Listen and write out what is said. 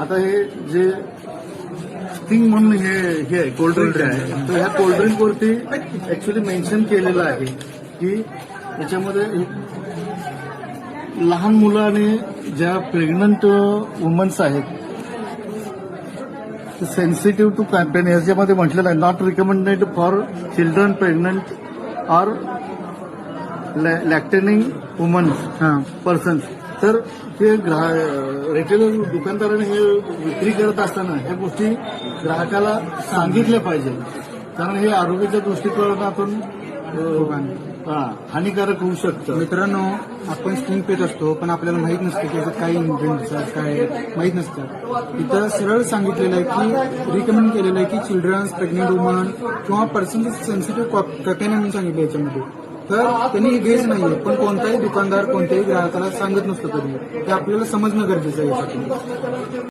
आता हे जे स्टिंग म्हणून हे आहे कोल्ड्रिंक आहे, तर ह्या कोल्ड्रिंकवरती ऍक्च्युली मेन्शन केलेलं आहे की याच्यामध्ये लहान मुलं आणि ज्या प्रेग्नंट वुमन्स आहेत सेन्सिटिव्ह टू कॅम्पेन याच्यामध्ये म्हटलेलं आहे not recommended for children pregnant or lactating woman persons. तर ते रिटेलर दुकानदाराने हे विक्री करत असताना ह्या गोष्टी ग्राहकाला सांगितल्या पाहिजे, कारण हे आरोग्याच्या दृष्टिकोनातून हानिकारक होऊ शकतं. मित्रांनो, आपण स्टिंग पेत असतो पण आपल्याला माहित नसतं की याच्यात काय इन्ग्रेडियंट्स आहेत, काय माहित नसतं. इथं सरळ सांगितलेलं आहे की रिकमेंड केलेलं आहे की चिल्ड्रन्स, प्रेग्नेंट वुमन किंवा पर्सन सेन्सिटिव्ह कॅपेन म्हणून सांगितलं याच्यामध्ये. तर त्यांनी हे घ्यायचं नाहीये, पण कोणताही दुकानदार कोणत्याही ग्राहकाला सांगत नसतं कधी. ते आपल्याला समजणं गरजेचं आहे यासाठी.